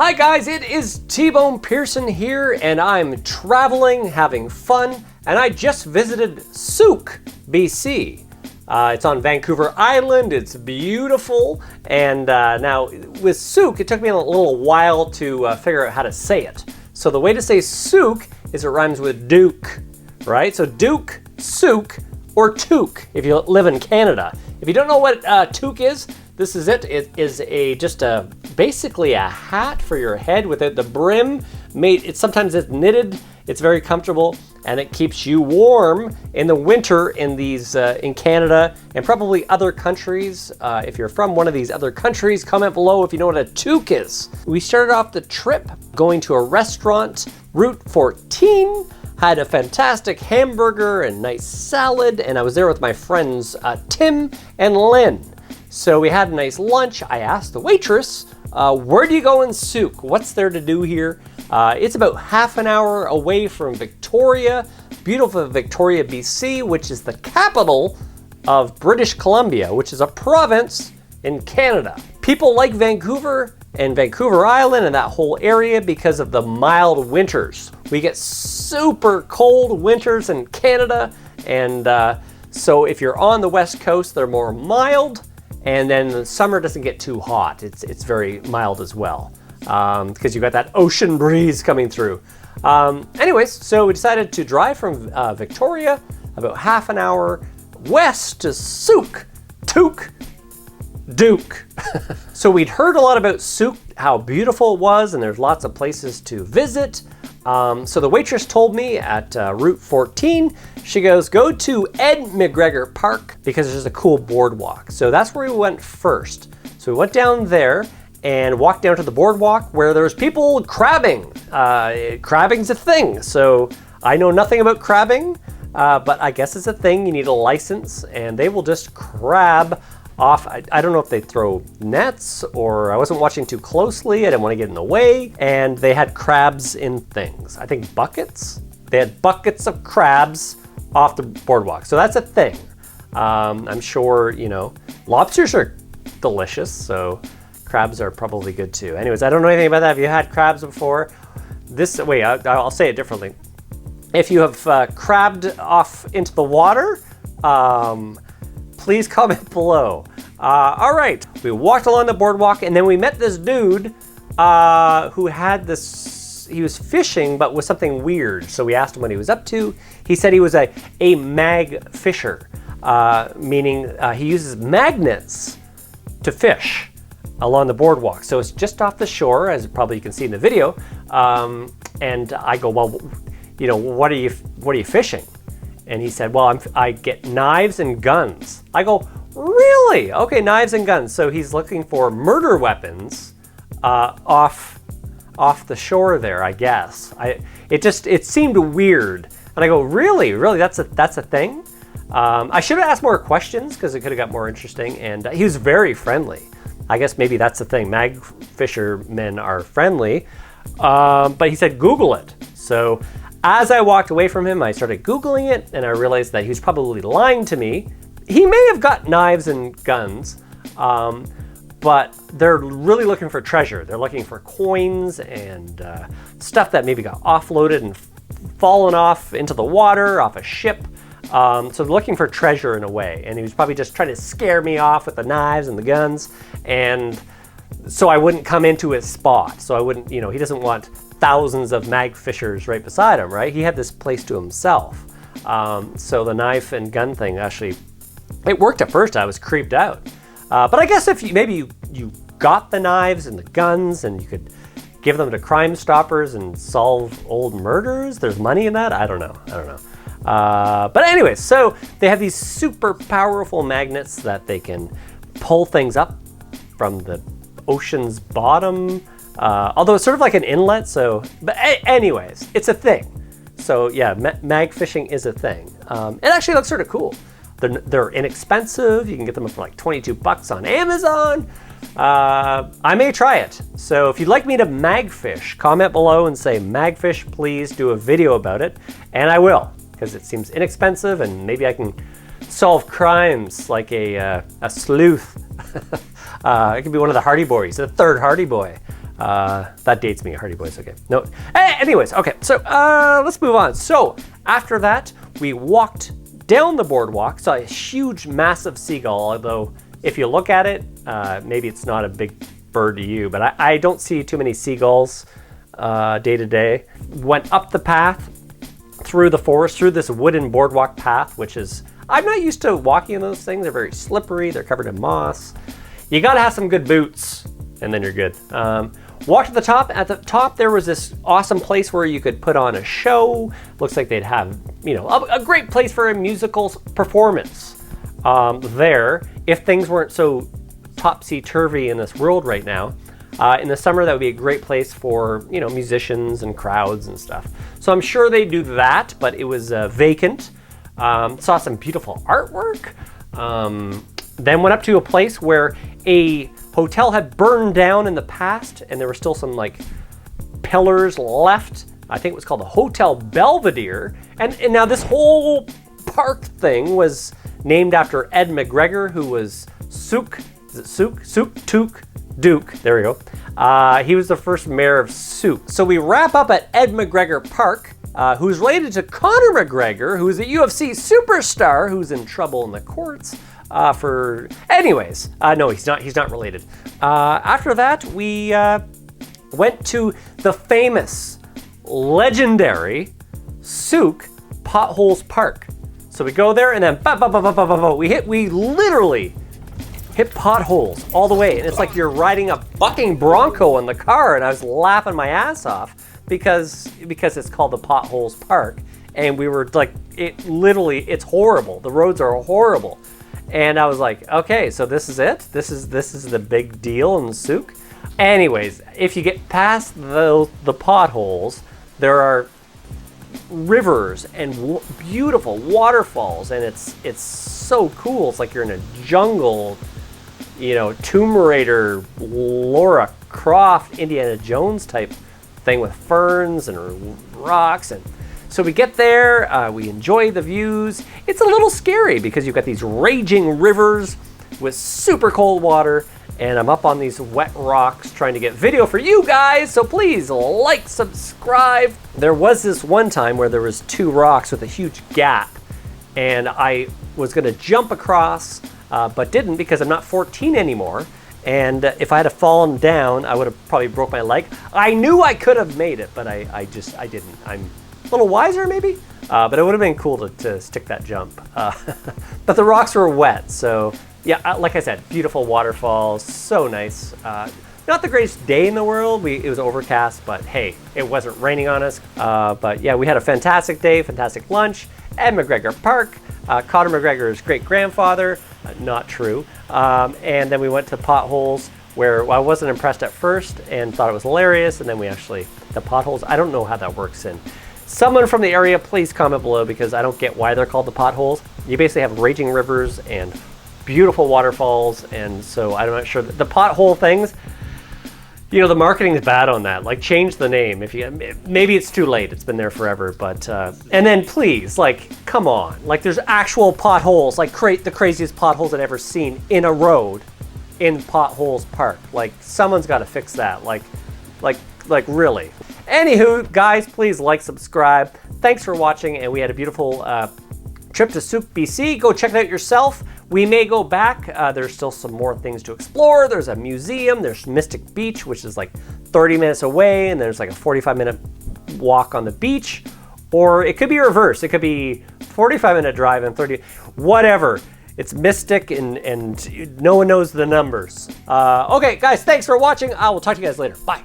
Hi guys, it is tbonepearson here, and I'm traveling, having fun, and I just visited Sooke BC. It's on Vancouver Island, it's beautiful, and now with Sooke, it took me a little while to figure out how to say it. So the way to say Sooke is it rhymes with Duke, right? So Duke, Sooke, or Toque if you live in Canada. If you don't know what toque is, this is it. It is basically a hat for your head with the brim made. Sometimes it's knitted. It's very comfortable and it keeps you warm in the winter in these in Canada and probably other countries. If you're from one of these other countries, comment below if you know what a toque is. We started off the trip going to a restaurant, Route 14. Had a fantastic hamburger and nice salad, and I was there with my friends Tim and Lynn. So we had a nice lunch. I asked the waitress, where do you go in Sooke? What's there to do here? It's about half an hour away from Victoria, beautiful Victoria, BC, which is the capital of British Columbia, which is a province in Canada. People like Vancouver and Vancouver Island and that whole area because of the mild winters. We get super cold winters in Canada, and so if you're on the west coast, they're more mild, and then the summer doesn't get too hot. It's very mild as well because you got that ocean breeze coming through. Anyways, so we decided to drive from Victoria about half an hour west to Sooke, Duke. So we'd heard a lot about Sooke, how beautiful it was, and there's lots of places to visit. So the waitress told me at Route 14, she goes, go to Ed Macgregor Park because there's a cool boardwalk. So that's where we went first. So we went down there and walked down to the boardwalk where there's people crabbing. Crabbing's a thing. So I know nothing about crabbing, but I guess it's a thing. You need a license and they will just crab off. I don't know if they throw nets or I wasn't watching too closely. I didn't want to get in the way. And they had crabs in things. I think buckets. They had buckets of crabs off the boardwalk. So that's a thing. I'm sure, you know, lobsters are delicious. So crabs are probably good too. Anyways, I don't know anything about that. Have you had crabs before? I'll say it differently. If you have crabbed off into the water, please comment below. All right, we walked along the boardwalk and then we met this dude who had this, he was fishing but with something weird. So we asked him what he was up to. He said he was a mag fisher, meaning he uses magnets to fish along the boardwalk. So it's just off the shore, as probably you can see in the video. And I go, well, you know, what are you fishing? And he said, well, I get knives and guns. I go, really? Okay, knives and guns. So he's looking for murder weapons off the shore there, I guess. It seemed weird. And I go, really? That's a thing? I should have asked more questions because it could have got more interesting. And he was very friendly. I guess maybe that's the thing. Mag fishermen are friendly. But he said, Google it. So as I walked away from him, I started Googling it and I realized that he was probably lying to me. He may have got knives and guns, but they're really looking for treasure. They're looking for coins and stuff that maybe got offloaded and fallen off into the water, off a ship. So they're looking for treasure in a way. And he was probably just trying to scare me off with the knives and the guns. And so I wouldn't come into his spot. So I wouldn't, you know, he doesn't want thousands of mag fishers right beside him, right? He had this place to himself. So the knife and gun thing actually, it worked at first. I was creeped out. But I guess if maybe you got the knives and the guns and you could give them to Crime Stoppers and solve old murders, there's money in that? I don't know. But anyways, so they have these super powerful magnets that they can pull things up from the ocean's bottom. Although it's sort of like an inlet, so, but anyways, it's a thing. So yeah, mag fishing is a thing. It actually looks sort of cool. They're inexpensive. You can get them for like 22 bucks on Amazon. I may try it. So if you'd like me to mag fish, comment below and say magfish, please do a video about it. And I will, because it seems inexpensive and maybe I can solve crimes like a sleuth. It could be one of the Hardy Boys, the third Hardy Boy. That dates me, Hardy Boys, okay. No, anyways, okay, so let's move on. So after that, we walked down the boardwalk, saw a huge, massive seagull, although if you look at it, maybe it's not a big bird to you, but I don't see too many seagulls day to day. Went up the path, through the forest, through this wooden boardwalk path, which is, I'm not used to walking in those things. They're very slippery, they're covered in moss. You gotta have some good boots, and then you're good. Walked to the top. At the top, there was this awesome place where you could put on a show. Looks like they'd have, you know, a great place for a musical performance there. If things weren't so topsy-turvy in this world right now. In the summer, that would be a great place for, you know, musicians and crowds and stuff. So I'm sure they do that, but it was vacant. Saw some beautiful artwork. Then went up to a place where a hotel had burned down in the past, and there were still some like pillars left. I think it was called the Hotel Belvedere. And now this whole park thing was named after Ed Macgregor, who was Sooke, is it Sooke? Sooke Duke, there we go. He was the first mayor of Sooke. So we wrap up at Ed Macgregor Park, who's related to Conor McGregor, who's a UFC superstar who's in trouble in the courts anyways, no, he's not related. After that, we went to the famous, legendary Sooke Potholes Park. So we go there and then we literally hit potholes all the way, and it's like you're riding a bucking bronco in the car, and I was laughing my ass off because it's called the Potholes Park, and we were like, it's horrible. The roads are horrible. And I was like, okay, so this is it? This is the big deal in Sooke? Anyways, if you get past the potholes, there are rivers and beautiful waterfalls, and it's so cool. It's like you're in a jungle, you know, Tomb Raider, Lara Croft, Indiana Jones type thing with ferns and rocks. And so we get there, we enjoy the views. It's a little scary because you've got these raging rivers with super cold water, and I'm up on these wet rocks trying to get video for you guys, so please like, subscribe. There was this one time where there was two rocks with a huge gap, and I was gonna jump across, but didn't because I'm not 14 anymore. And if I had fallen down, I would have probably broke my leg. I knew I could have made it, but I didn't. I'm a little wiser maybe, but it would have been cool to stick that jump. But the rocks were wet, so yeah, like I said, beautiful waterfalls, so nice. Not the greatest day in the world. It was overcast, but hey, it wasn't raining on us. But yeah, we had a fantastic day, fantastic lunch at McGregor Park. Conor McGregor's great-grandfather, not true. And then we went to Potholes, where I wasn't impressed at first and thought it was hilarious, and then the potholes, I don't know how that works in. Someone from the area, please comment below, because I don't get why they're called the potholes. You basically have raging rivers and beautiful waterfalls, and so I'm not sure. The pothole things, you know, the marketing is bad on that. Like, change the name. Maybe it's too late. It's been there forever. But and then please, like, come on. Like, there's actual potholes, like the craziest potholes I've ever seen in a road in Potholes Park. Like, someone's got to fix that. Like really. Anywho, guys, please like, subscribe. Thanks for watching, and we had a beautiful trip to Sooke BC. Go check it out yourself. We may go back. There's still some more things to explore. There's a museum. There's Mystic Beach, which is like 30 minutes away, and there's like a 45-minute walk on the beach. Or it could be reverse. It could be 45-minute drive and 30, whatever. It's mystic, and no one knows the numbers. Okay, guys, thanks for watching. I will talk to you guys later. Bye.